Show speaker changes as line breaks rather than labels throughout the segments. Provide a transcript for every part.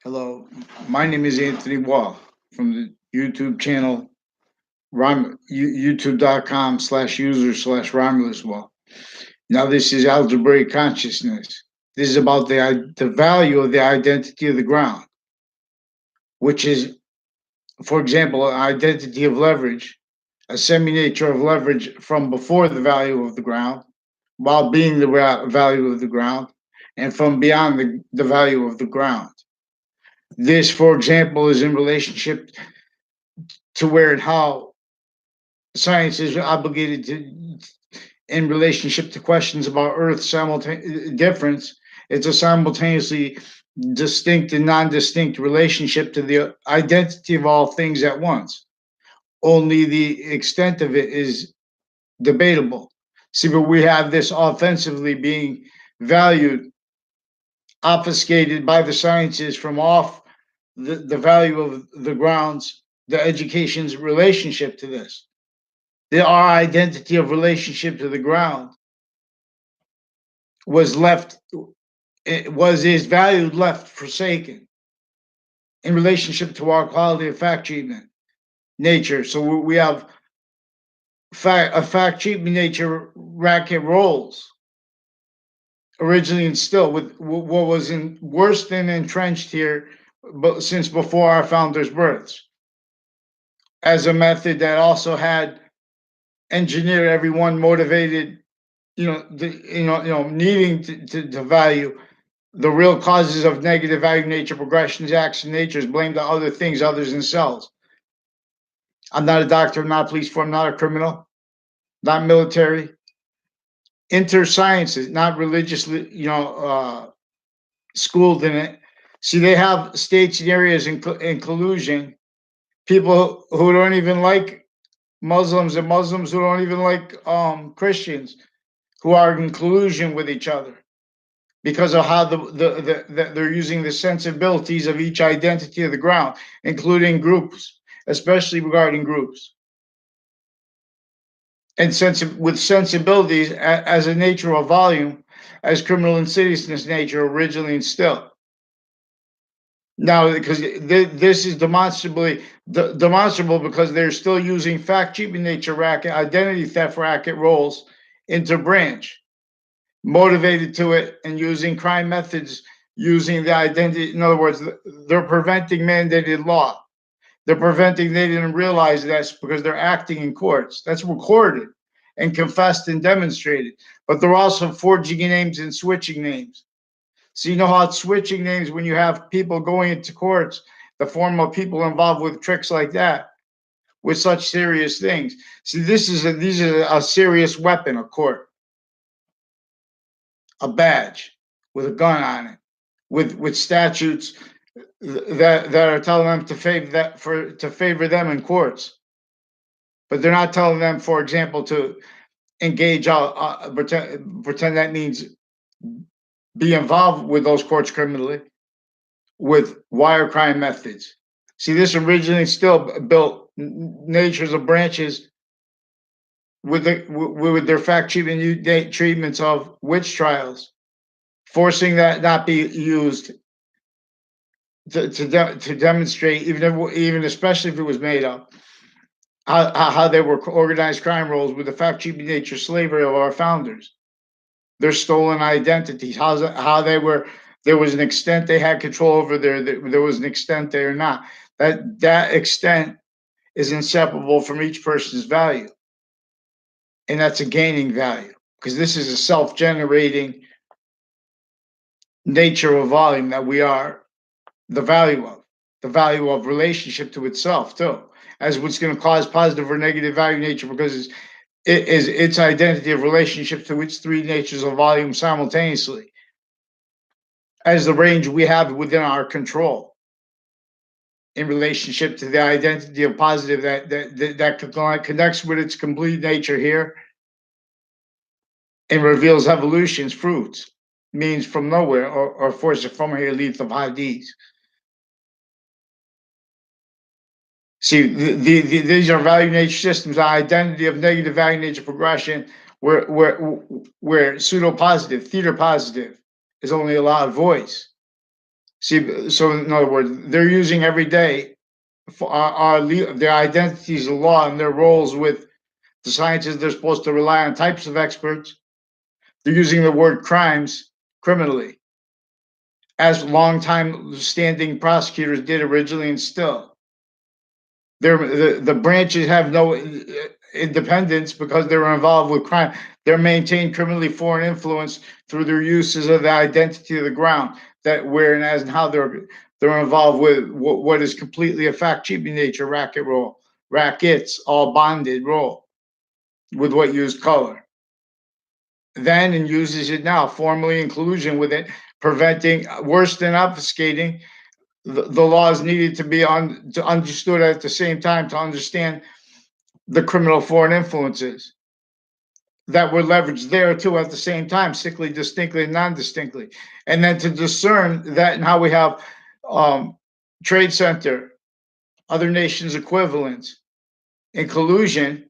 Hello, my name is Anthony Wall from the YouTube channel youtube.com/user/Romulus Wall. Now, this is algebraic consciousness. This is about the value of the identity of the ground, which is, for example, an identity of leverage, a semi-nature of leverage from before the value of the ground, while being the value of the ground, and from beyond the value of the ground. This, for example, is in relationship to where and how science is obligated to, in relationship to questions about Earth's difference. It's a simultaneously distinct and non-distinct relationship to the identity of all things at once. Only the extent of it is debatable. See, but we have this offensively being valued, obfuscated by the sciences from off the value of the grounds, the education's relationship to this. Our identity of relationship to the ground was left, it was is valued left forsaken in relationship to our quality of fact treatment nature. So we have a fact treatment nature racket rolls originally instilled with what was in worse than entrenched here, but since before our founders' births, as a method that also had engineered everyone motivated, needing to value the real causes of negative value nature progressions, acts, and natures blamed on other things other than cells. I'm not a doctor, I'm not a police force, I'm not a criminal, not military. Inter sciences, not religiously, schooled in it. See, they have states and areas in collusion. People who don't even like Muslims and Muslims who don't even like Christians, who are in collusion with each other because of how they're using the sensibilities of each identity of the ground, including groups, especially regarding groups, and with sensibilities as a nature of volume, as criminal insidiousness nature originally instilled. Now, because this is demonstrable because they're still using fact cheating nature racket, identity theft racket roles into branch, motivated to it and using crime methods, using the identity. In other words, they're preventing mandated law. They're preventing, they didn't realize that's because they're acting in courts. That's recorded and confessed and demonstrated. But they're also forging names and switching names. So you know how it's switching names when you have people going into courts, the form of people involved with tricks like that, with such serious things. See, these are a serious weapon, a court, a badge with a gun on it, with statutes that are telling them to favor them in courts, but they're not telling them, for example, to engage pretend that means be involved with those courts criminally with wire crime methods. See, this originally still built natures of branches with their fact treatments of witch trials, forcing that not be used to demonstrate, even especially if it was made up, how they were organized crime roles with the fact treatment nature slavery of our founders, their stolen identities, how they were. There was an extent they had control over there was an extent they are not. That extent is inseparable from each person's value, and that's a gaining value because this is a self-generating nature of volume that we are the value of relationship to itself too, as what's going to cause positive or negative value nature because it is its identity of relationship to its three natures of volume simultaneously as the range we have within our control in relationship to the identity of positive that connects with its complete nature here and reveals evolution's fruits, means from nowhere or force from here leads of Hadith. See, these are value nature systems, the identity of negative value nature progression, where pseudo positive, theta positive is only allowed voice. See, so in other words, they're using every day for their identities of law and their roles with the scientists. They're supposed to rely on types of experts. They're using the word crimes criminally, as long-time standing prosecutors did originally and still. The branches have no independence because they were involved with crime. They're maintained criminally foreign influence through their uses of the identity of the ground, that where and as and how they're involved with what is completely a fact cheating nature racket roll, rackets, all bonded roll with what used color. Then and uses it now, formally inclusion with it, preventing worse than obfuscating. The laws needed to be understood at the same time to understand the criminal foreign influences that were leveraged there too at the same time, sickly, distinctly, and non-distinctly, and then to discern that and how we have trade center, other nations' equivalents, in collusion.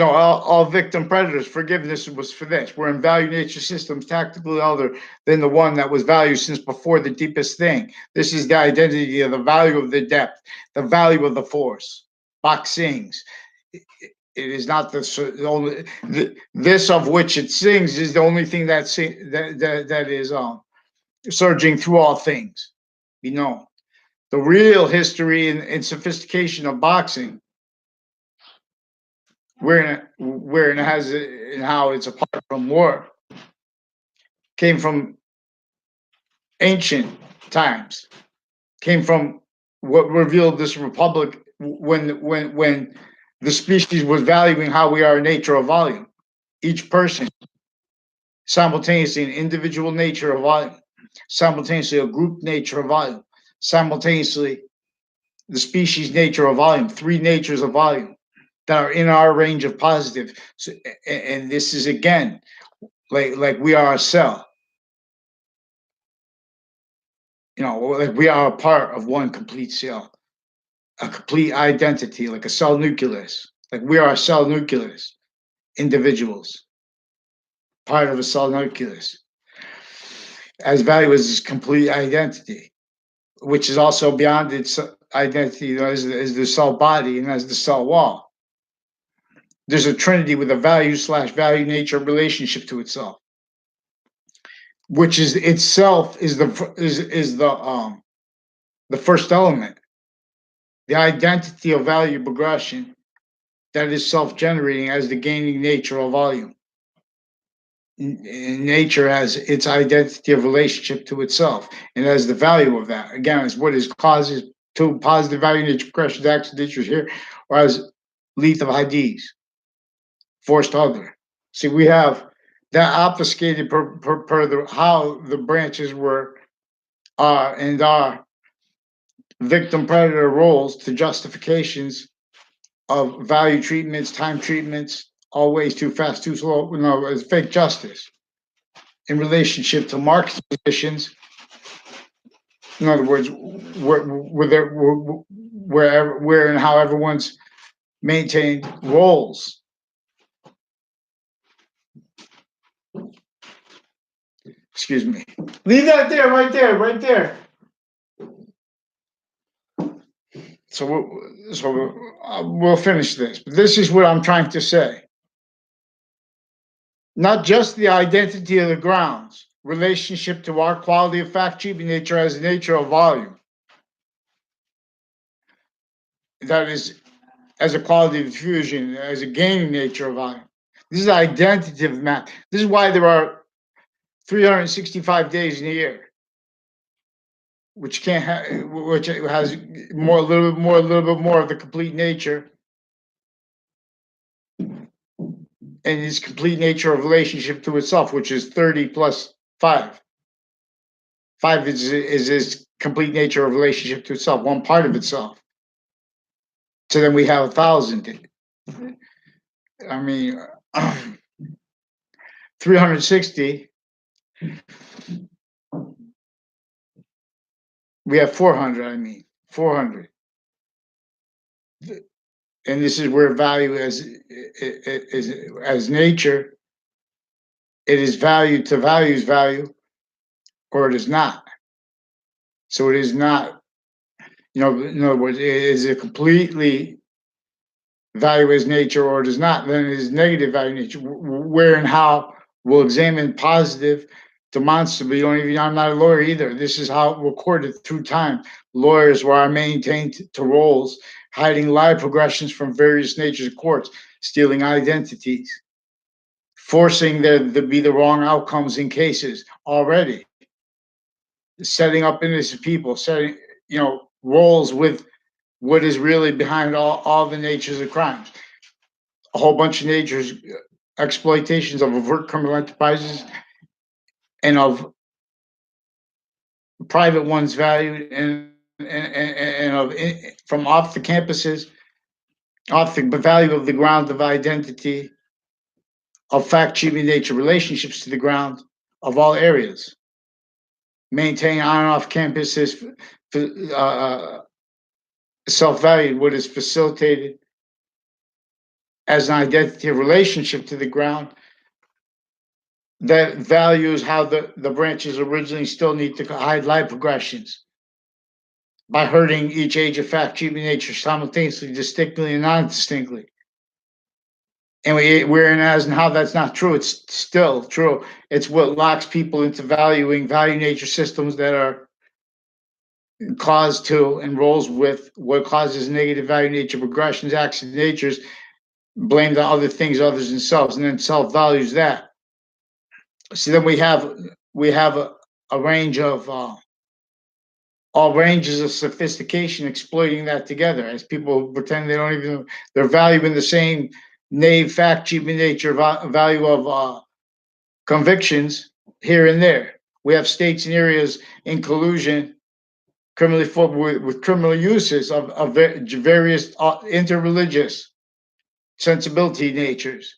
All victim predators. Forgiveness was for this. We're in value nature systems tactically other than the one that was valued since before the deepest thing. This is the identity of the value of the depth, the value of the force. Boxings. It is not the only this of which it sings is the only thing that is surging through all things. The real history and sophistication of boxing, where it has and how it's apart from war, came from ancient times, came from what revealed this republic when the species was valuing how we are in nature of volume. Each person simultaneously an individual nature of volume, simultaneously a group nature of volume, simultaneously the species nature of volume, three natures of volume that are in our range of positive. So, and this is again like we are a cell. Like we are a part of one complete cell, a complete identity, like a cell nucleus. Like we are a cell nucleus, individuals, part of a cell nucleus. As value as this complete identity, which is also beyond its identity as the cell body and as the cell wall. There's a trinity with a value/value nature relationship to itself, which is itself is the first element, the identity of value progression that is self-generating as the gaining nature of volume. Nature has its identity of relationship to itself and has the value of that. Again, is what is causes to positive value nature progression accidents here, or as lethal IDs, forced other. See, we have that obfuscated per how the branches were and are victim predator roles to justifications of value treatments, time treatments, always too fast, too slow. No, it's fake justice in relationship to market positions. In other words, where and how everyone's maintained roles. Excuse me. Leave that there, right there, right there. So we'll finish this. But this is what I'm trying to say. Not just the identity of the grounds, relationship to our quality of fact achieving nature as the nature of volume. That is as a quality of diffusion, as a gaining nature of volume. This is identitative math. This is why there are 365 days in a year, which has a little bit more of the complete nature and its complete nature of relationship to itself, which is 30 plus 5. 5 is its complete nature of relationship to itself, one part of itself. So then we have 1,000. I mean, 360. We have 400. I mean, 400. And this is where value as nature, it is value to values value, or it is not. So it is not, in other words, is it completely value as nature or does not, then it is negative value nature. Where and how we'll examine positive demonstrably. I'm not a lawyer either. This is how it recorded through time. Lawyers were maintained to roles, hiding lie progressions from various natures of courts, stealing identities, forcing there to be the wrong outcomes in cases already, setting up innocent people, setting, roles with what is really behind all the natures of crimes. A whole bunch of natures, exploitations of overt criminal enterprises and of private ones valued and of from off the campuses, off the value of the ground of identity, of fact achieving nature relationships to the ground of all areas. Maintain on and off campuses self-valued, what is facilitated as an identity of relationship to the ground that values how the branches originally still need to hide life progressions by hurting each age of fact achieving nature simultaneously, distinctly and non-distinctly. And we're in as and how that's not true. It's still true. It's what locks people into valuing value nature systems that are caused to and rolls with what causes negative value nature progressions, acts of natures, blamed on other things, others themselves, and then self values that. So then we have a range of all ranges of sophistication exploiting that together as people pretend they don't even they're valuing the same naive fact achievement nature value of convictions here and there. We have states and areas in collusion criminally with criminal uses of various interreligious sensibility natures,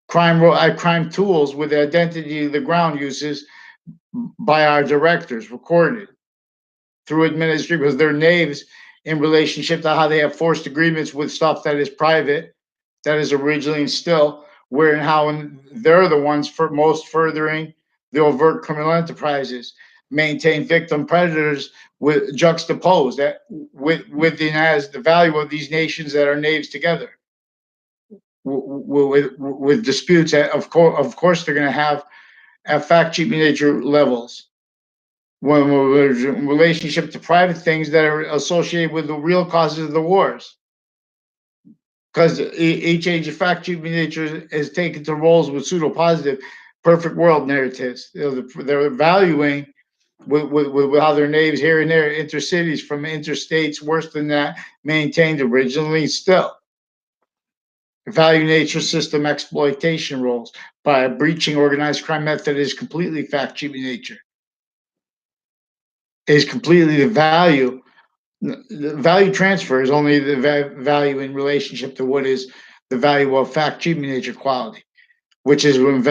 crime tools with the identity of the ground uses by our directors recorded through administration because they're knaves in relationship to how they have forced agreements with stuff that is private, that is originally and still, where and how and they're the ones for most furthering the overt criminal enterprises, maintain victim predators with juxtaposed that within as the value of these nations that are knaves together. With disputes, of course, they're going to have at fact achieving nature levels when in relationship to private things that are associated with the real causes of the wars. Because each age of fact achieving nature is taken to roles with pseudo positive, perfect world narratives. They're valuing with how their names here and there, intercities from interstates, worse than that, maintained originally still. Value nature system exploitation roles by a breaching organized crime method is completely fact achieving nature. Is completely the value. The value transfer is only the value in relationship to what is the value of fact achieving nature quality, which is in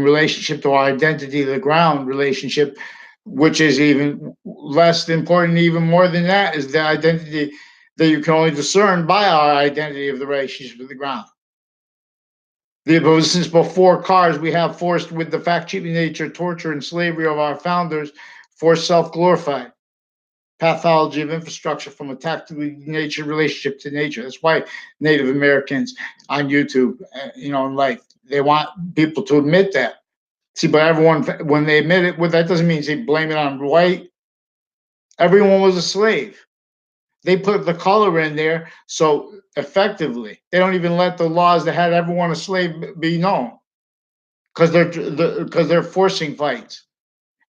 relationship to our identity, the ground relationship, which is even less important, even more than that, is the identity that you can only discern by our identity of the relationship with the ground. Since before cars, we have forced with the fact achieving nature, torture, and slavery of our founders, forced self glorified pathology of infrastructure from a tactical nature relationship to nature. That's why Native Americans on YouTube, in life, they want people to admit that. See, but everyone, when they admit it, well, that doesn't mean they blame it on white. Everyone was a slave. They put the color in there so effectively they don't even let the laws that had everyone a slave be known because they're forcing fights,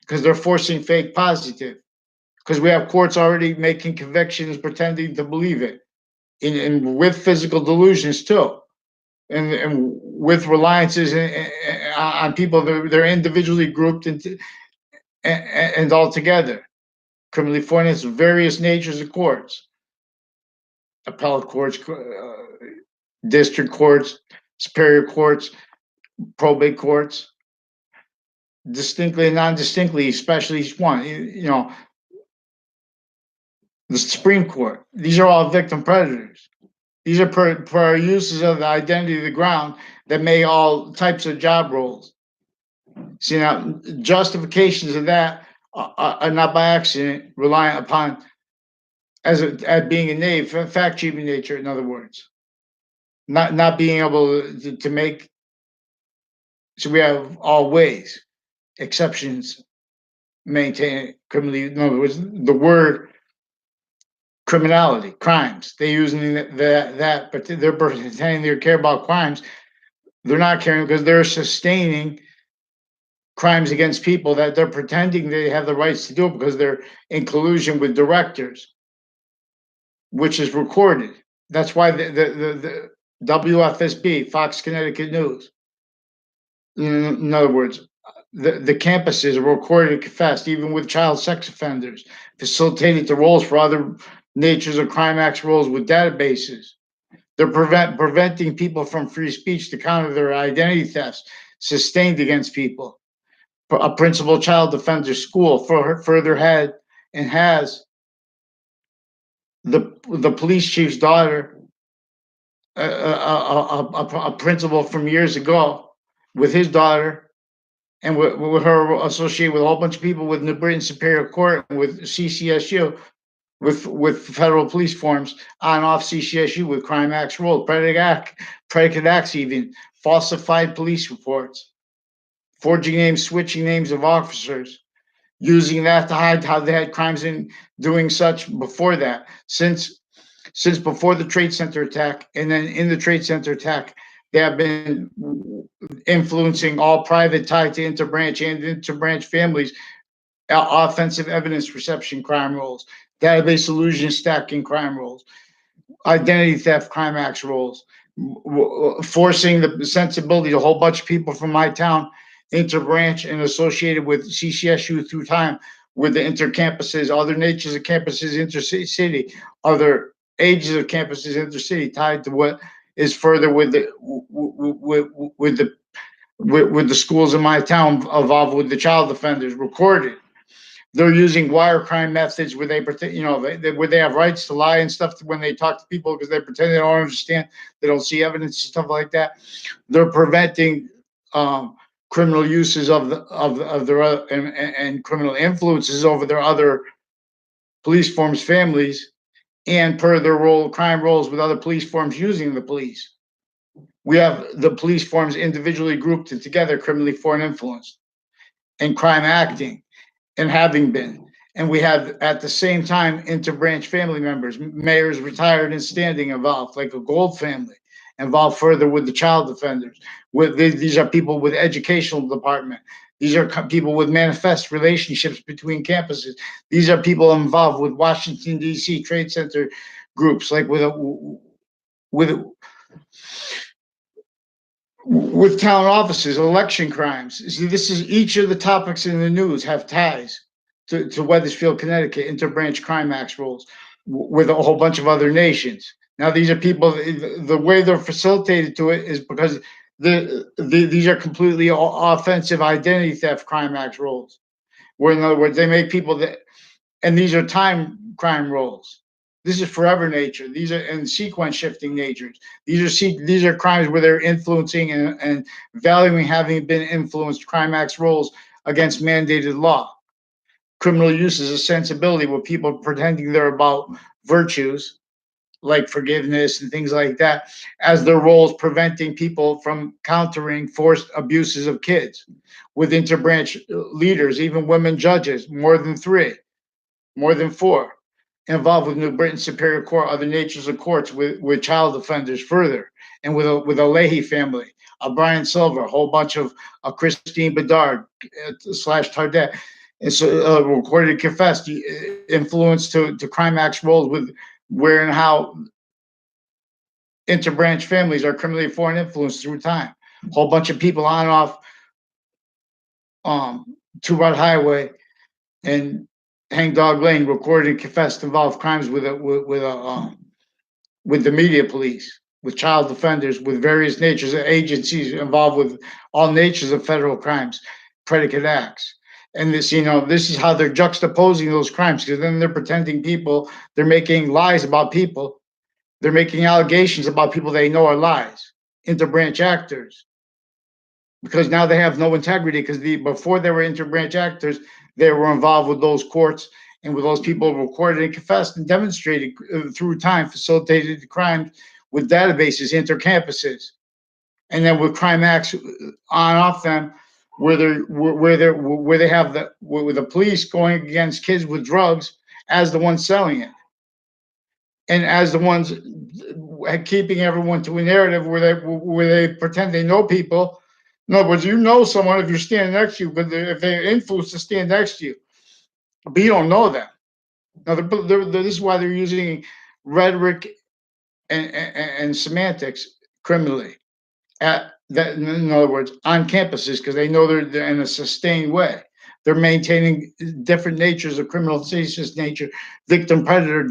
because they're forcing fake positive, because we have courts already making convictions pretending to believe it, and with physical delusions too, and with reliances on people they're individually grouped into and all together. Criminally financed various natures of courts, appellate courts, district courts, superior courts, probate courts, distinctly and non-distinctly, especially each one. The Supreme Court. These are all victim predators. These are per uses of the identity of the ground that make all types of job roles. See now, justifications of that not by accident, reliant upon as being a knave, fact cheating nature. In other words, not being able to make. So we have all ways exceptions maintain criminally. In other words, the word criminality, crimes. They using that, but they're pretending they care about crimes. They're not caring because they're sustaining crimes against people that they're pretending they have the rights to do because they're in collusion with directors, which is recorded. That's why the WFSB, Fox Connecticut News, in other words, the campuses are recorded and confessed, even with child sex offenders, facilitated the roles for other natures of crime acts roles with databases. They're preventing people from free speech to counter their identity thefts sustained against people. A principal child defender school further had and has the police chief's daughter, a principal from years ago, with his daughter, and with her associated with a whole bunch of people with New Britain Superior Court and with CCSU, with federal police forms on off CCSU with crime acts rolled, predicate acts even, falsified police reports, forging names, switching names of officers, using that to hide how they had crimes in doing such before that. Since before the Trade Center attack, and then in the Trade Center attack, they have been influencing all private tied to interbranch and interbranch families, offensive evidence reception crime roles, database illusion stacking crime roles, identity theft crime acts roles, forcing the sensibility of a whole bunch of people from my town interbranch and associated with CCSU through time with the intercampuses, other natures of campuses intercity, other ages of campuses intercity tied to what is further with the schools in my town involved with the child offenders recorded. They're using wire crime methods where they pretend, where they have rights to lie and stuff when they talk to people because they pretend they don't understand, they don't see evidence and stuff like that. They're preventing criminal uses of their and criminal influences over their other police forms families, and per their crime roles with other police forms using the police. We have the police forms individually grouped and together criminally foreign influenced and crime acting and having been. And we have at the same time interbranch family members, mayors retired and standing involved, like a Gold family, involved further with the child offenders. These are people with educational department. These are people with manifest relationships between campuses. These are people involved with Washington D.C. Trade Center groups, like with town offices, election crimes. See, this is each of the topics in the news have ties to Wethersfield, Connecticut, interbranch crime acts rules with a whole bunch of other nations. Now, these are people, the way they're facilitated to it is because these are completely offensive identity theft crime acts rules, where in other words, they make people that, and these are time crime rules. This is forever nature. These are and sequence shifting natures. These are crimes where they're influencing and valuing having been influenced crime acts rules against mandated law. Criminal use is a sensibility where people pretending they're about virtues like forgiveness and things like that as their roles preventing people from countering forced abuses of kids with interbranch leaders, even women judges, more than 3, more than 4, involved with New Britain Superior Court, other natures of courts with child offenders further, and with a Leahy family, a Brian Silver, a whole bunch of Christine Bedard slash Tardet. And so recorded confessed influence to crime acts roles with where and how interbranch families are criminally foreign influence through time. A whole bunch of people on and off Two Rod Highway and Hangdog Lane recorded and confessed involved crimes with the media police, with child offenders, with various natures of agencies involved with all natures of federal crimes, predicate acts. And this is how they're juxtaposing those crimes, because then they're pretending they're making lies about people. They're making allegations about people they know are lies, interbranch actors, because now they have no integrity. Because before they were interbranch actors, they were involved with those courts and with those people who recorded and confessed and demonstrated through time, facilitated the crimes with databases, intercampuses, and then with crime acts on off them, where they have the police going against kids with drugs as the ones selling it, and as the ones keeping everyone to a narrative where they pretend they know people. In other words, you know someone if you're standing next to you, but if they're influenced to stand next to you, but you don't know them. Now, this is why they're using rhetoric and semantics criminally. At that, in other words, on campuses, because they know they're in a sustained way. They're maintaining different natures of criminal stasis nature, victim predator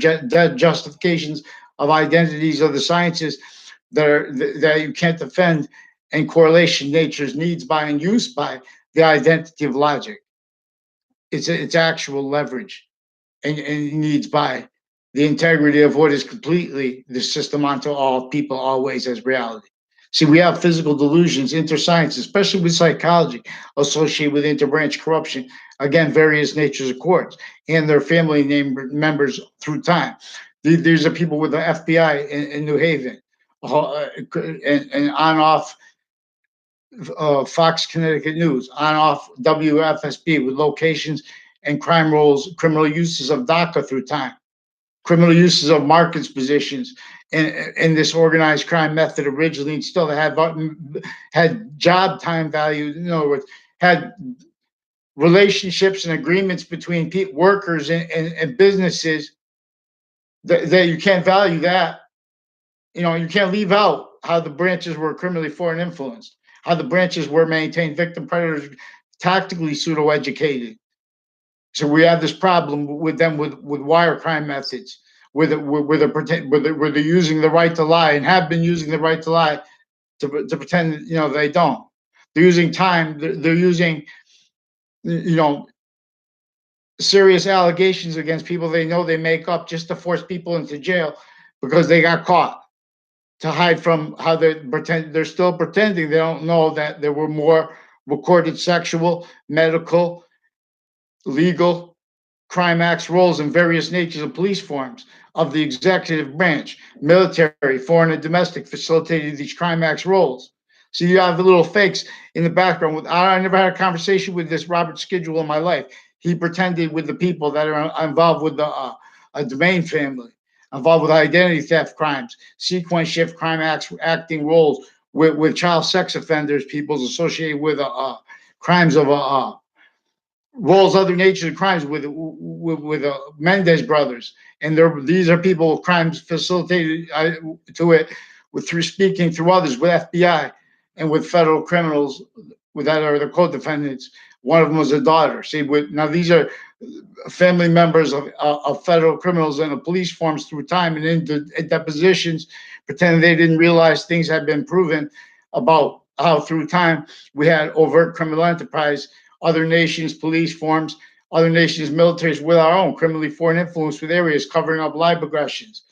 justifications of identities of the sciences that you can't defend, and correlation nature's needs by and use by the identity of logic. It's actual leverage and needs by the integrity of what is completely the system onto all people always as reality. See, we have physical delusions, interscience, especially with psychology, associated with interbranch corruption. Again, various natures of courts and their family members through time. These are people with the FBI in New Haven, and on off Fox Connecticut News, on off WFSB with locations and crime rolls, criminal uses of DACA through time, criminal uses of markets positions in this organized crime method originally, and still had job time value. In other words, had relationships and agreements between workers and businesses that you can't value that. You can't leave out how the branches were criminally foreign influenced, how the branches were maintained victim predators, tactically pseudo educated. So we have this problem with them with wire crime methods, where they're using the right to lie and have been using the right to lie to pretend they don't. They're using time. They're using you know serious allegations against people they know they make up just to force people into jail because they got caught, to hide from how they're still pretending they don't know that there were more recorded sexual, medical, legal crime acts roles in various natures of police forms of the executive branch, military, foreign, and domestic facilitated these crime acts roles. So you have the little fakes in the background. I never had a conversation with this Robert Schedule in my life. He pretended with the people that are involved with the domain family, involved with identity theft crimes, sequence shift crime acts, acting roles with child sex offenders, people associated with crimes of roles, other natures of crimes with Mendez brothers, and these are people with crimes facilitated to it through speaking through others with FBI and with federal criminals that are the co-defendants. One of them was a daughter. See, now these are family members of federal criminals in the police forms through time and in depositions, pretending they didn't realize things had been proven about how through time we had overt criminal enterprise, other nations' police forms, other nations' militaries with our own criminally foreign influence with areas covering up live aggressions,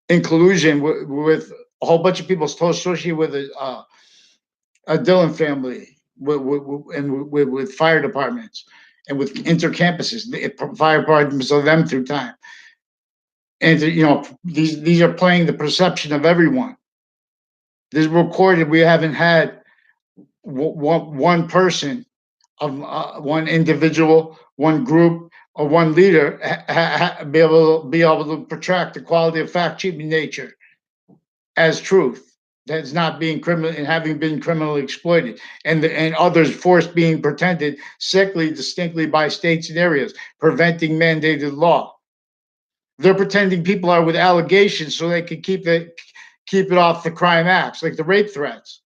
in collusion with a whole bunch of people associated with a Dillon family, with fire departments and with intercampuses, fire departments of them through time. And these are playing the perception of everyone. This is recorded. We haven't had one person of one individual, one group, or one leader be able to protract the quality of fact sheet nature as truth. That's not being criminal and having been criminally exploited, and others forced being pretended sickly distinctly by states and areas, preventing mandated law. They're pretending people are with allegations so they can keep it off the crime acts, like the rape threats,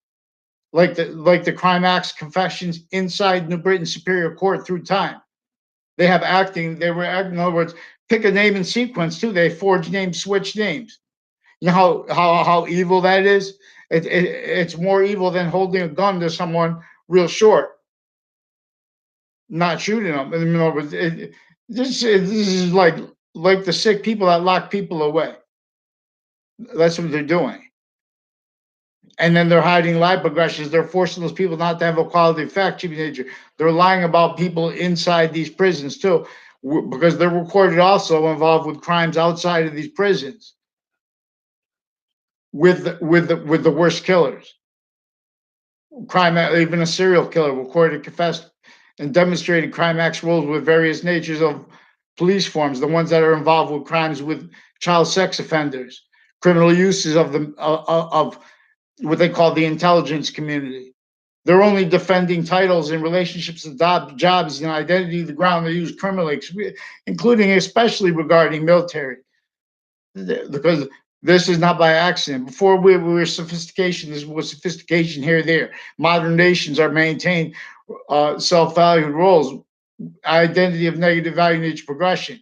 like the crime acts confessions inside New Britain Superior Court through time. They have acting. They were acting. In other words, pick a name in sequence too. They forge names, switch names. You know how evil that is. It's more evil than holding a gun to someone real short, not shooting them. In other words, this is like the sick people that lock people away. That's what they're doing. And then they're hiding lie progressions. They're forcing those people not to have a quality of fact nature. They're lying about people inside these prisons too, because they're recorded also involved with crimes outside of these prisons with the worst killers. Crime, even a serial killer recorded, confessed, and demonstrated crime acts roles with various natures of police forms, the ones that are involved with crimes with child sex offenders, criminal uses of the of what they call the intelligence community. They're only defending titles and relationships of jobs and identity of the ground they use criminally, including especially regarding military, because this is not by accident. Before we were sophistication, this was sophistication here, there. Modern nations are maintained self-valued roles, identity of negative value nature progression,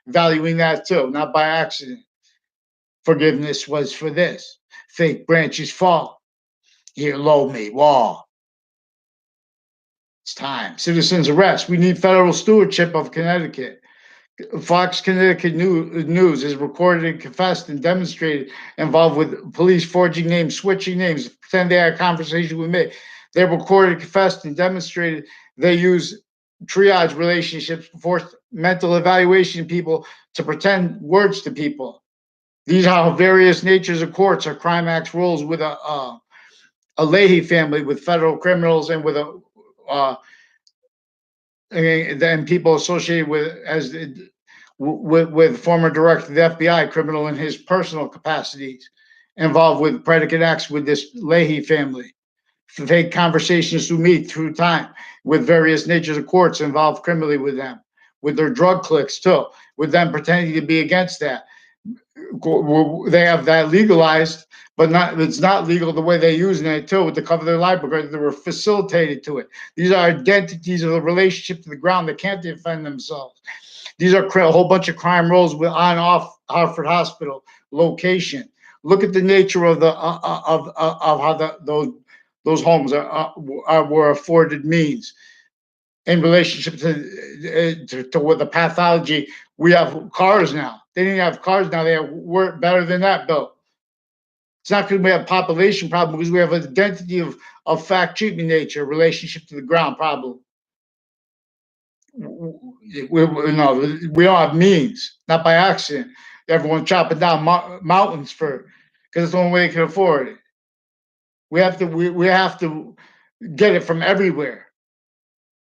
valuing that too, not by accident. Forgiveness was for this. Fake branches fall. Here, low me, wall. It's time. Citizens arrest. We need federal stewardship of Connecticut. Fox Connecticut News is recorded and confessed and demonstrated involved with police forging names, switching names, pretend they had a conversation with me. They recorded, confessed, and demonstrated they use triage relationships, forced mental evaluation people to pretend words to people. These are various natures of courts or crime acts rules with a Leahy family, with federal criminals, and with a and people associated with as with former director of the FBI, criminal in his personal capacities, involved with predicate acts with this Leahy family. Fake conversations through me through time with various natures of courts involved criminally with them, with their drug clicks too, with them pretending to be against that. They have that legalized, but not it's not legal the way they're using it too to cover their library. They were facilitated to it. These are identities of the relationship to the ground that can't defend themselves. These are a whole bunch of crime roles with on off Hartford Hospital location. Look at the nature of the of how those homes were afforded means in relationship to what the pathology. We have cars now. They didn't have cars now. They have work better than that, Bill. It's not because we have a population problem, because we have an identity of fact treatment nature, relationship to the ground problem. We don't have means, not by accident. Everyone chopping down mountains because it's the only way they can afford it. We have to get it from everywhere.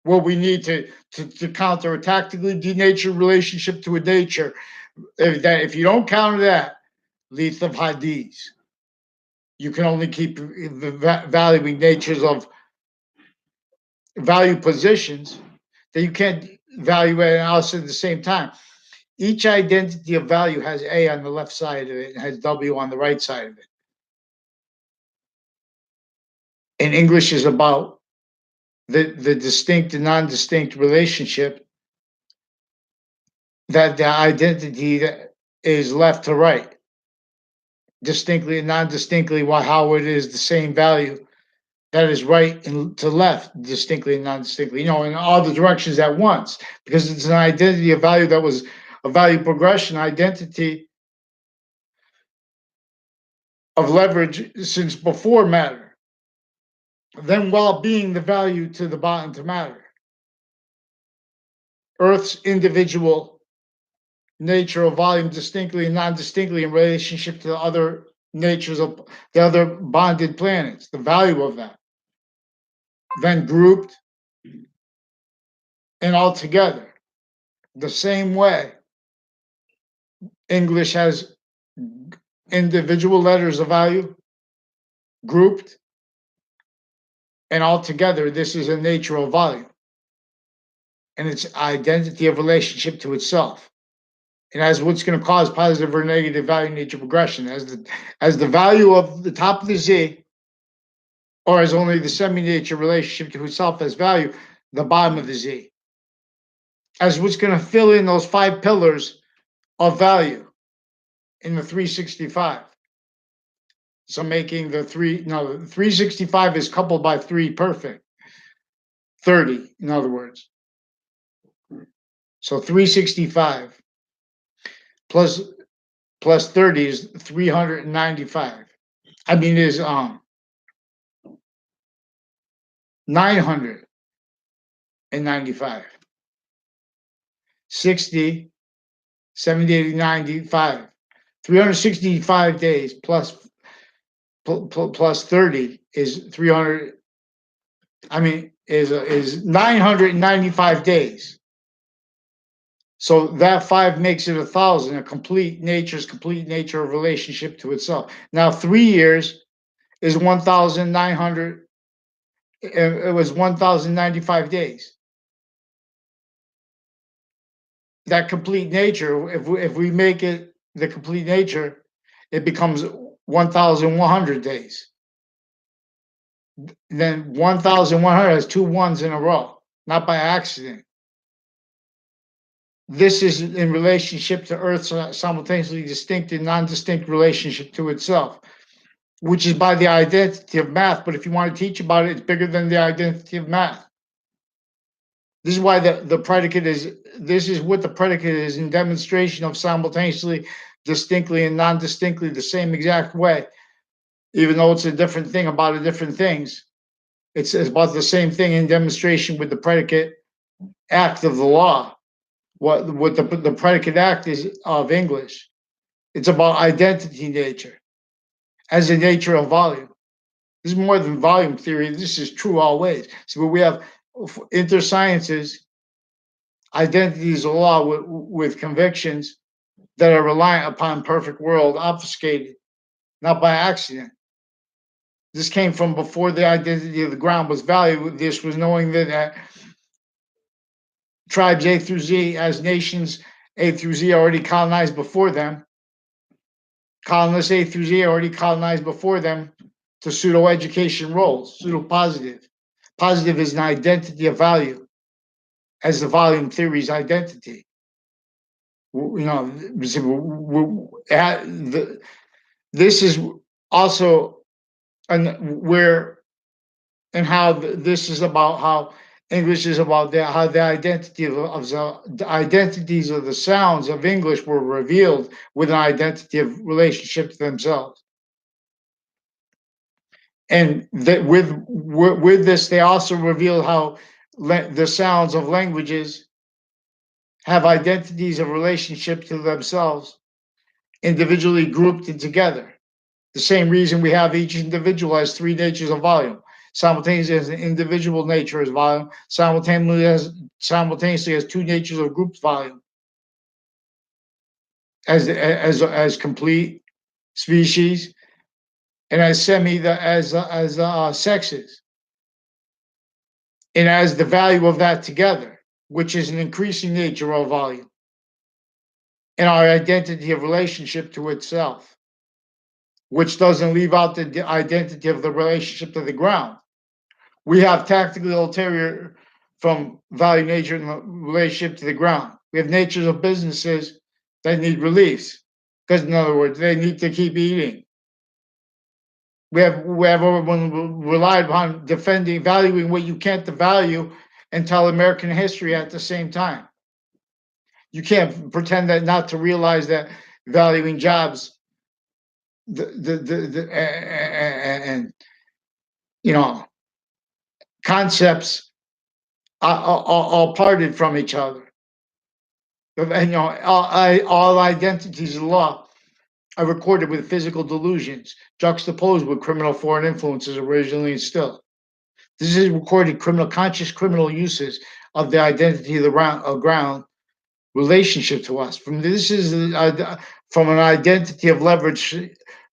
What we need to counter a tactically denatured relationship to a nature. If you don't counter that, lethal hadiths, you can only keep valuing natures of value positions that you can't value it else at the same time. Each identity of value has A on the left side of it and has W on the right side of it. And English is about the distinct and non-distinct relationship, that the identity that is left to right, distinctly and non-distinctly, how it is the same value that is right and to left, distinctly and non-distinctly, in all the directions at once, because it's an identity of value that was a value progression identity of leverage since before matter, then while being the value to the bottom to matter. Earth's individual nature of volume distinctly and non-distinctly in relationship to the other natures of the other bonded planets, the value of that, then grouped and all together. The same way English has individual letters of value, grouped, and all together, this is a nature of volume. And its identity of relationship to itself. And as what's going to cause positive or negative value nature progression, as the value of the top of the Z, or as only the semi-nature relationship to itself as value, the bottom of the Z. As what's going to fill in those 5 pillars of value in the 365. So making the 365 is coupled by 3 perfect. 30, in other words. So 365 plus 30 is 395. I mean, is 995, 60, 70, 80, 95, 365 days plus 30 is 300. I mean, is 995 days. So that five makes it 1,000, nature's complete nature of relationship to itself. Now 3 years is 1,900. It was 1,095 days. That complete nature, if we make it the complete nature, it becomes 1,100 days. Then 1,100 has two ones in a row, not by accident. This is in relationship to Earth's simultaneously distinct and non-distinct relationship to itself, which is by the identity of math. But if you want to teach about it, it's bigger than the identity of math. This is why the predicate is, this is what the predicate is in demonstration of simultaneously, distinctly, and non-distinctly the same exact way, even though it's a different thing about the different things. It's about the same thing in demonstration with the predicate act of the law. What the predicate act is of English. It's about identity nature as a nature of volume. This is more than volume theory. This is true always. So we have intersciences, identities of law with convictions that are reliant upon perfect world, obfuscated, not by accident. This came from before the identity of the ground was valued. This was knowing that tribes A through Z, as nations A through Z already colonized before them, colonists A through Z already colonized before them to pseudo-education roles, pseudo-positive. Positive is an identity of value as the volume theory's identity. You know, this is also where and how this is about how English is about how the identity of the identities of the sounds of English were revealed with an identity of relationship to themselves. And that with this, they also reveal how the sounds of languages have identities of relationship to themselves, individually grouped and together. The same reason we have each individual has three natures of volume. Simultaneously as an individual nature as volume, simultaneously as two natures of grouped volume. As complete species and as sexes. And as the value of that together, which is an increasing nature of volume. And our identity of relationship to itself, which doesn't leave out the identity of the relationship to the ground. We have tactically ulterior from value nature and relationship to the ground. We have natures of businesses that need reliefs, because in other words, they need to keep eating. We have everyone relied upon defending, valuing what you can't value and tell American history at the same time. You can't pretend that not to realize that valuing jobs, and you know, concepts all parted from each other. And, you know, all identities of law are recorded with physical delusions, juxtaposed with criminal foreign influences originally instilled. This is recorded conscious criminal uses of the identity of the ground relationship to us. From an identity of leverage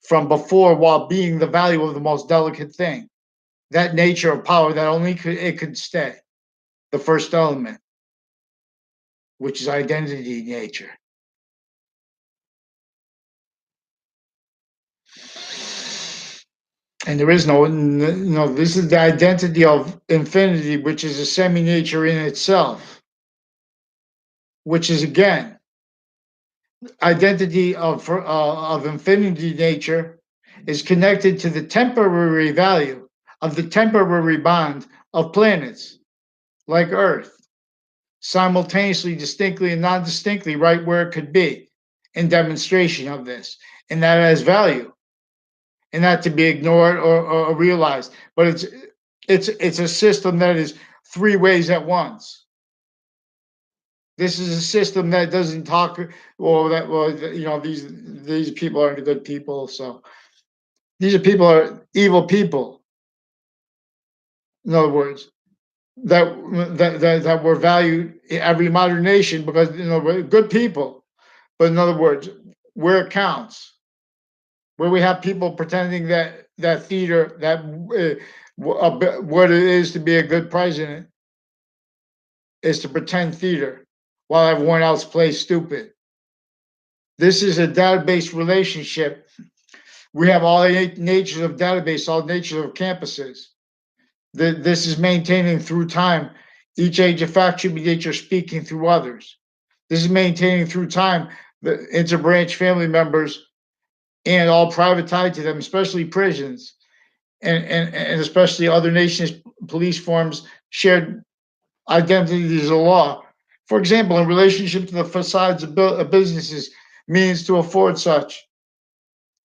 from before, while being the value of the most delicate thing. That nature of power that only it could stay. The first element, which is identity nature. And there is this is the identity of infinity, which is a semi-nature in itself, which is again, identity of infinity nature is connected to the temporary value of the temporary bond of planets like Earth, simultaneously, distinctly, and non-distinctly right where it could be in demonstration of this, and that has value, and not to be ignored or realized. But it's It's a system that is three ways at once. This is a system that doesn't talk, these people aren't good people, so these are people are evil people. In other words, that were valued in every modern nation because we're good people. But in other words, where it counts, where we have people pretending that theater, what it is to be a good president is to pretend theater while everyone else plays stupid. This is a database relationship. We have all natures of database, all natures of campuses. This is maintaining through time. Each age of fact should be nature speaking through others. This is maintaining through time the interbranch family members and all private tied to them, especially prisons and especially other nations' police forms, shared identities of law. For example, in relationship to the facades of businesses, means to afford such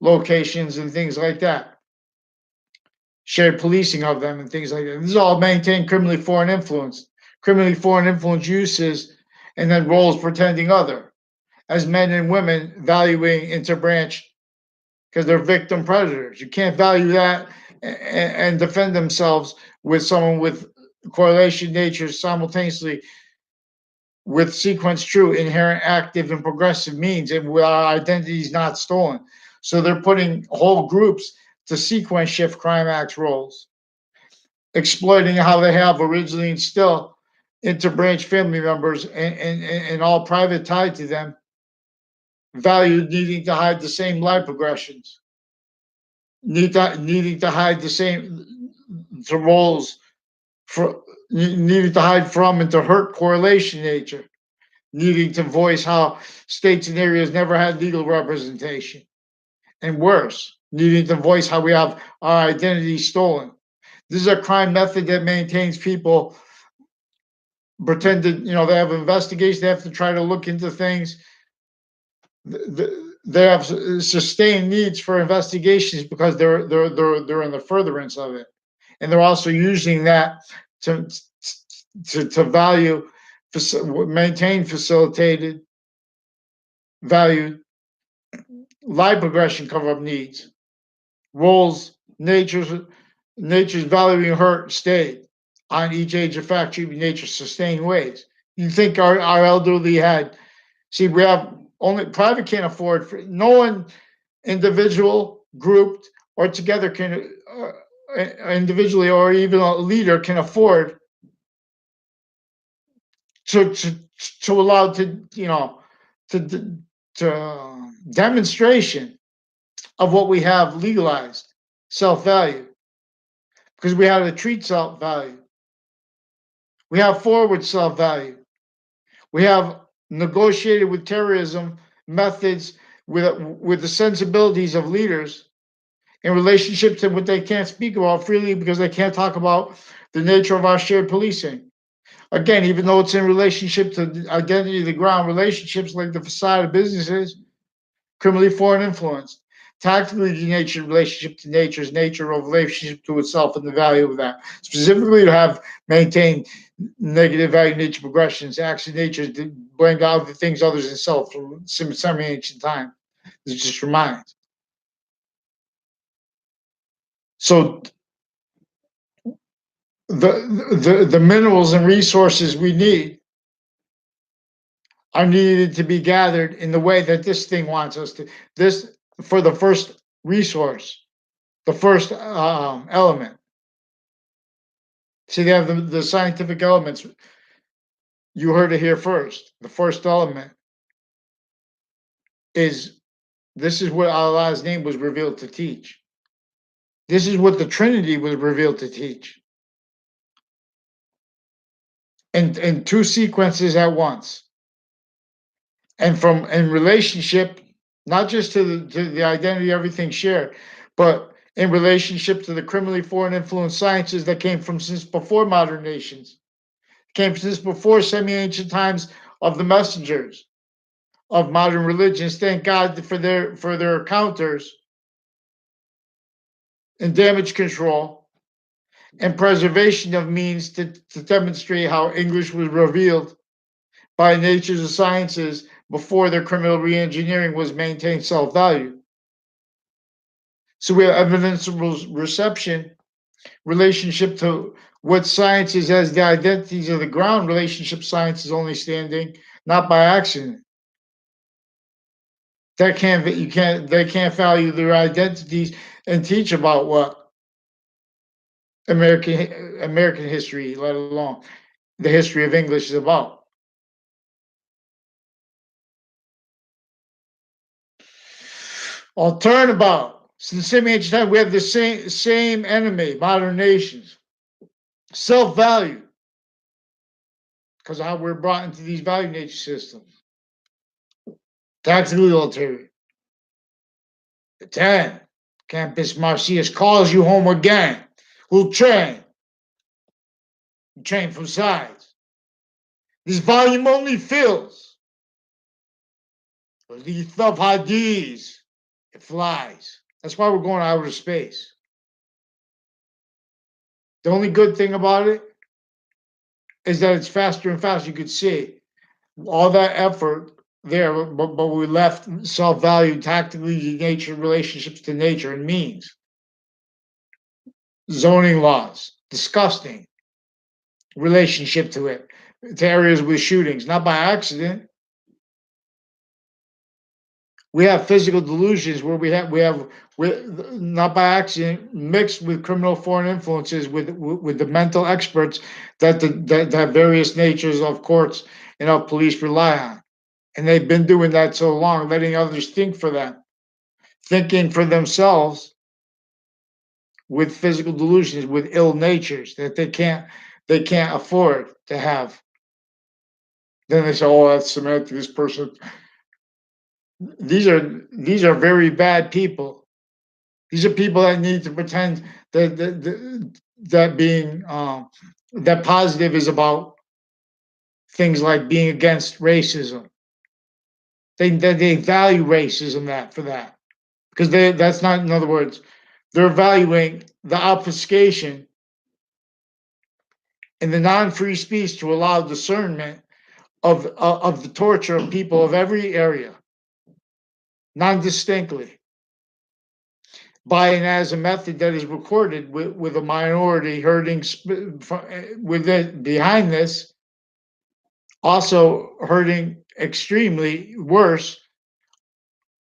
locations and things like that, shared policing of them and things like that. This is all maintained criminally foreign influence uses, and then roles pretending other, as men and women valuing interbranch because they're victim predators. You can't value that and defend themselves with someone with correlation natures simultaneously with sequence true, inherent, active, and progressive means, and with our identities not stolen. So they're putting whole groups to sequence shift crime acts roles, exploiting how they have originally and still interbranch family members and all private tied to them, valued needing to hide the same life progressions, needing to hide the same the roles for needing to hide from and to hurt correlation nature, needing to voice how states and areas never had legal representation, and worse, needing to voice how we have our identity stolen. This is a crime method that maintains people pretended, they have investigations, they have to try to look into things. They have sustained needs for investigations because they're in the furtherance of it, and they're also using that to to value, maintain, facilitated, valued life progression cover up needs, roles, nature's valuing hurt stayed on each age of fact treatment nature's sustained ways. You think our elderly had, see, we have only private can't afford, no one individual, grouped, or together can, individually or even a leader can afford to allow to, to, demonstration of what we have legalized self value, because we have to treat self value. We have forward self value. We have negotiated with terrorism methods with the sensibilities of leaders in relationship to what they can't speak about freely because they can't talk about the nature of our shared policing. Again, even though it's in relationship to the identity of the ground, relationships like the facade of businesses, criminally foreign influence, tactically denatured relationship to nature's nature of relationship to itself and the value of that. Specifically to have maintained negative value nature progressions, acts of nature to bring out the things others in self from semi-ancient time. It just reminds. So the minerals and resources we need are needed to be gathered in the way that this thing wants us to. This for the first resource, the first element. See, they have the scientific elements. You heard it here first. The first element is this is what Allah's name was revealed to teach. This is what the Trinity was revealed to teach. In two sequences at once. And from in relationship, not just to the identity, everything shared, but in relationship to the criminally foreign influence sciences that came from since before modern nations, came since before semi-ancient times of the messengers of modern religions. Thank God for their counters and damage control and preservation of means to demonstrate how English was revealed by natures of sciences before their criminal reengineering was maintained self-value. So we have evidence of reception, relationship to what science is as the identities of the ground, relationship science is only standing, not by accident. That can't you can't they can't value their identities and teach about what American history, let alone the history of English is about. I'll turn about. Since the same ancient time, we have the same enemy, modern nations. Self-value, because of how we're brought into these value nature systems. Tactically ulterior. 10. Campus Marcius calls you home again. We'll train. Train from sides. This volume only fills. Lethal Hadis. It flies. That's why we're going outer space. The only good thing about it is that it's faster and faster. You could see all that effort there, but we left self-value, tactically nature, relationships to nature and means. Zoning laws, disgusting relationship to it, to areas with shootings, not by accident. We have physical delusions where we have not by accident mixed with criminal foreign influences with the mental experts that various natures of courts and of police rely on, and they've been doing that so long, letting others think for them, thinking for themselves with physical delusions, with ill natures that they can't afford to have. Then they say, "Oh, that's semantic. This person." These are very bad people. These are people that need to pretend that being that positive is about things like being against racism. They value racism for that because that's not, in other words, they're valuing the obfuscation and the non-free speech to allow discernment of the torture of people of every area, non-distinctly, by and as a method that is recorded with a minority hurting with it behind this, also hurting extremely worse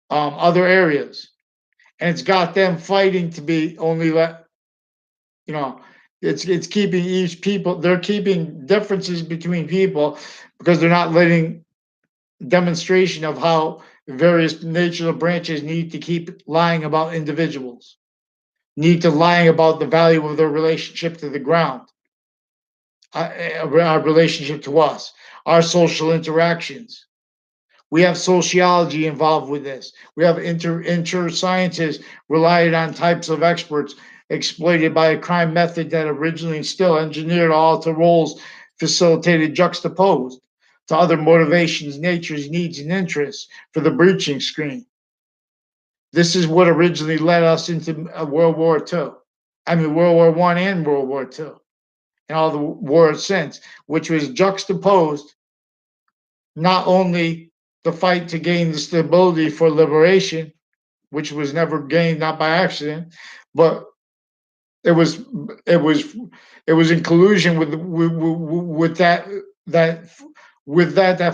other areas, and it's got them fighting to be only let you know. It's keeping each people. They're keeping differences between people because they're not letting demonstration of how various natures of branches need to keep lying about individuals, need to lying about the value of their relationship to the ground, our relationship to us, our social interactions. We have sociology involved with this. We have inter sciences relied on types of experts exploited by a crime method that originally and still engineered all to roles facilitated juxtaposed to other motivations, natures, needs, and interests for the breaching screen. This is what originally led us into World War II. I mean, World War I and World War II, and all the wars since, which was juxtaposed not only the fight to gain the stability for liberation, which was never gained not by accident, but it was it was it was in collusion with that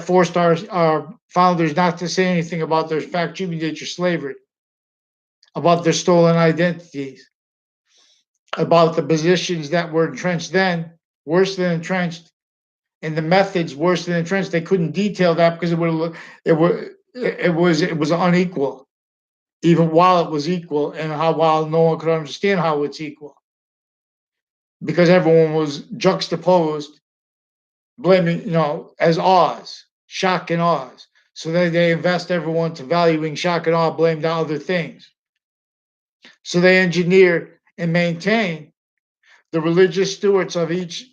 forced our founders not to say anything about their fact human nature slavery, about their stolen identities, about the positions that were entrenched then, worse than entrenched, and the methods worse than entrenched. They couldn't detail that because it was unequal, even while it was equal, and while no one could understand how it's equal, because everyone was juxtaposed, blaming as Oz, shock and Oz. So they invest everyone to valuing shock and awe, blamed on other things. So they engineer and maintain the religious stewards of each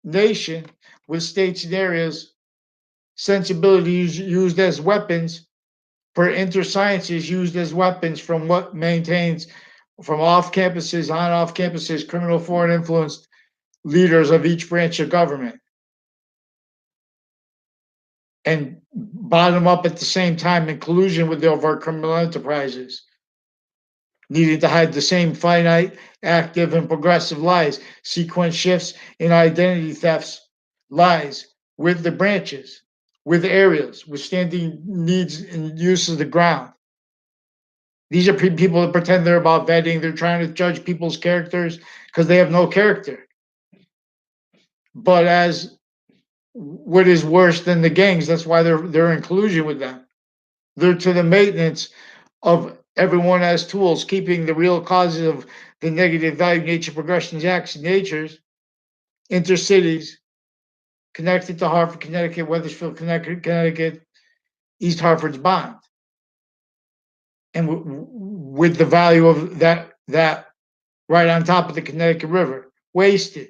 nation with states and areas sensibilities used as weapons for inter-sciences used as weapons from what maintains from off campuses, on off campuses, criminal foreign influence leaders of each branch of government, and bottom up at the same time in collusion with the overt criminal enterprises, needing to hide the same finite, active, and progressive lies, sequence shifts, and identity thefts lies with the branches, with areas, with standing needs and use of the ground. These are people that pretend they're about vetting. They're trying to judge people's characters because they have no character. But as what is worse than the gangs, that's why they're in collusion with them. They're to the maintenance of everyone as tools, keeping the real causes of the negative value, nature, progressions, acts, and natures, intercities, connected to Hartford, Connecticut, Weathersfield, Connecticut, East Hartford's bond. And with the value of that right on top of the Connecticut River, wasted.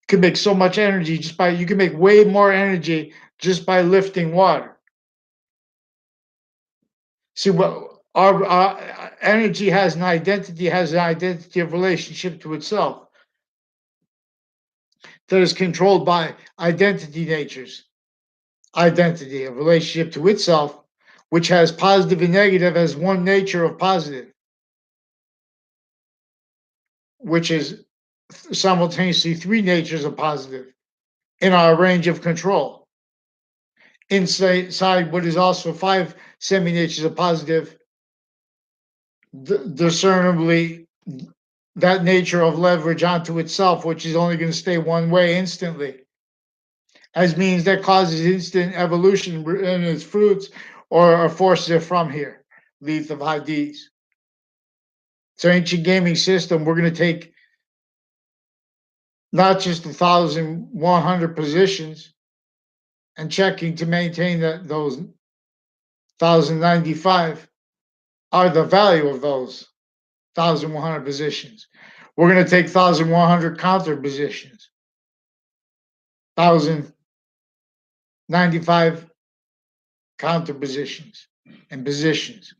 Could make so much energy you can make way more energy just by lifting water. See, what our energy has an identity of relationship to itself that is controlled by identity natures, identity of relationship to itself, which has positive and negative as one nature of positive, which is simultaneously three natures of positive in our range of control. Inside what is also five semi-natures of positive, discernibly that nature of leverage onto itself, which is only going to stay one way instantly, as means that causes instant evolution in its fruits or forces it from here. Leaf of Hadith. So ancient gaming system, we're going to take not just 1,100 positions and checking to maintain that those 1,095 are the value of those 1,100 positions. We're going to take 1,100 counter positions, 1,095 counter positions and positions.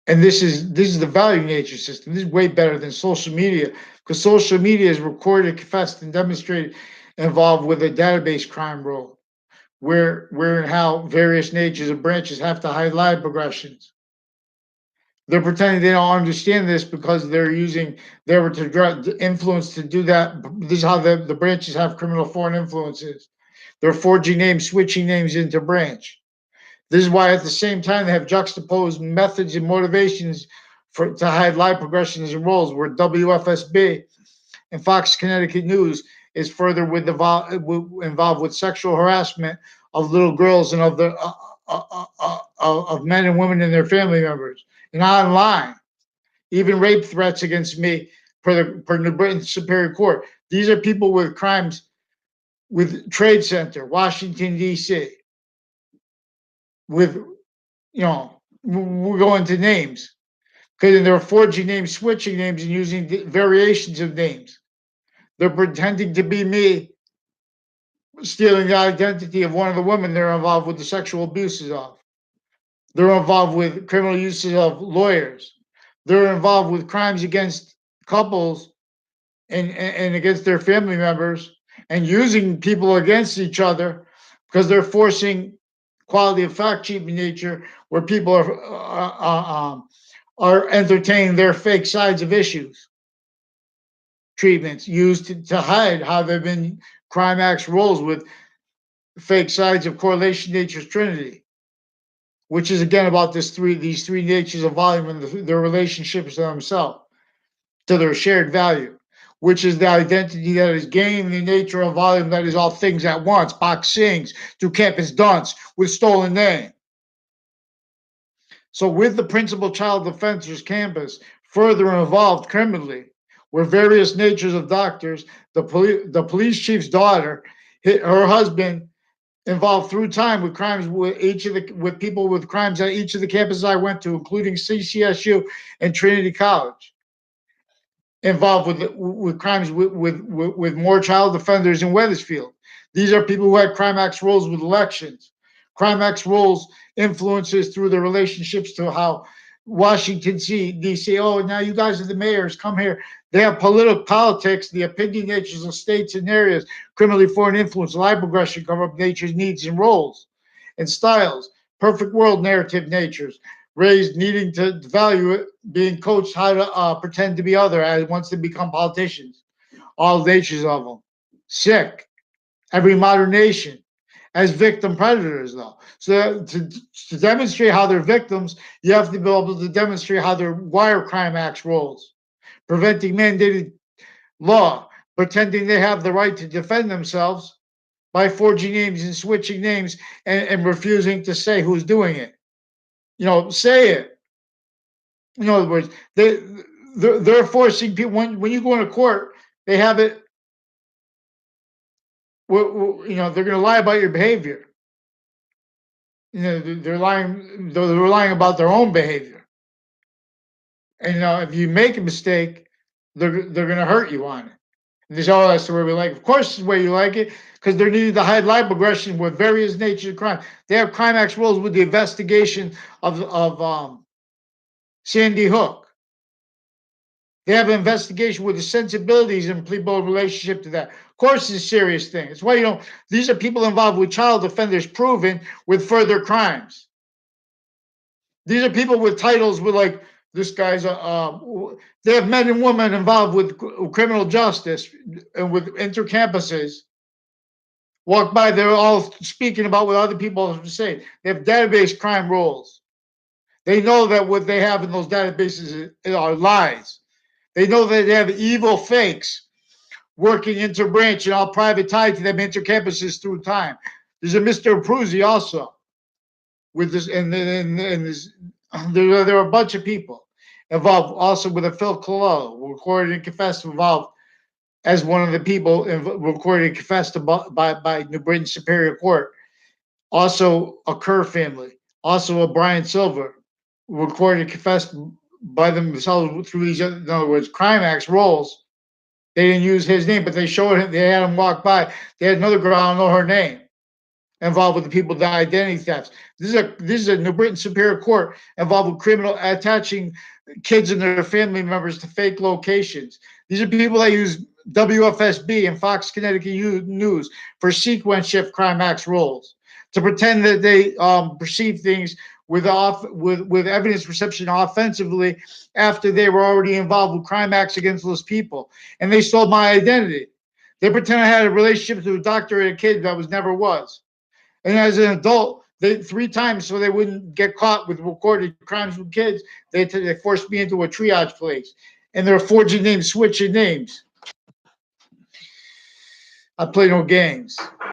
And this is the value nature system. This is way better than social media, because social media is recorded, confessed, and demonstrated involved with a database crime role, where and how various natures of branches have to hide lie progressions. They're pretending they don't understand this because they were to influence to do that. This is how the branches have criminal foreign influences. They're forging names, switching names into branch. This is why at the same time they have juxtaposed methods and motivations to hide lie progressions and roles, where WFSB and Fox Connecticut News is further involved with sexual harassment of little girls and of men and women and their family members, and online, even rape threats against me per New Britain Superior Court. These are people with crimes with Trade Center, Washington, D.C., with, we're going to names, because they're forging names, switching names, and using variations of names. They're pretending to be me, stealing the identity of one of the women they're involved with the sexual abuses of. They're involved with criminal uses of lawyers. They're involved with crimes against couples and against their family members, and using people against each other because they're forcing quality of fact treatment nature, where people are entertaining their fake sides of issues. Treatments used to hide how they've been crime acts roles with fake sides of correlation nature's trinity, which is again about these three natures of volume and their relationships to themselves, to their shared value, which is the identity that is gaining the nature of volume that is all things at once, box sings, through campus dunce, with stolen name. So with the principal child offenders campus further involved criminally, where various natures of doctors, the police chief's daughter, her husband, involved through time with crimes with people with crimes at each of the campuses I went to, including CCSU and Trinity College. Involved with crimes with more child offenders in Weathersfield. These are people who had crime acts roles with elections. Crime acts roles influences through their relationships to how Washington D.C. Oh, now you guys are the mayors. Come here. They have politics, the opinion natures of states and areas, criminally foreign influence, live progression, cover up nature's needs and roles and styles, perfect world narrative natures, raised needing to value it, being coached how to pretend to be other as once they become politicians. All natures of them. Sick. Every modern nation as victim predators, though. So to demonstrate how they're victims, you have to be able to demonstrate how their wire crime acts roles, preventing mandated law, pretending they have the right to defend themselves by forging names and switching names and refusing to say who's doing it. Say it. In other words, they're forcing people when you go into court, they have it. They're going to lie about your behavior. They're lying. They're lying about their own behavior. And if you make a mistake, they're going to hurt you on it. And they say, "Oh, that's the way we like it." Of course, it's the way you like it, because they're needing to hide live aggression with various natures of crime. They have crime acts rules with the investigation of Sandy Hook. They have an investigation with the sensibilities and people relationship to that. Of course, it's a serious thing. It's why these are people involved with child offenders proven with further crimes. These are people with titles with like this guy's they have men and women involved with criminal justice and with intercampuses. Walk by, they're all speaking about what other people have to say. They have database crime rules. They know that what they have in those databases are lies. They know that they have evil fakes working interbranch and all private tied to them intercampuses through time. There's a Mr. Abruzzi also with this, and this, there are a bunch of people involved also with a Phil Collo, recorded and confessed involved as one of the people recorded and confessed by New Britain Superior Court. Also a Kerr family, also a Brian Silver, recorded and confessed by themselves through these, in other words, crime acts roles. They didn't use his name, but they showed him, they had him walk by. They had another girl, I don't know her name, involved with the people that identity thefts. This is a New Britain Superior Court involved with criminal attaching kids and their family members to fake locations. These are people that use WFSB and Fox Connecticut News for sequence shift crime acts roles to pretend that they perceive things with evidence perception offensively after they were already involved with crime acts against those people, and they stole my identity. They pretend I had a relationship with a doctor and a kid that never was. And as an adult, they 3 times so they wouldn't get caught with recorded crimes with kids, they forced me into a triage place, and they're forging names, switching names. I play no games.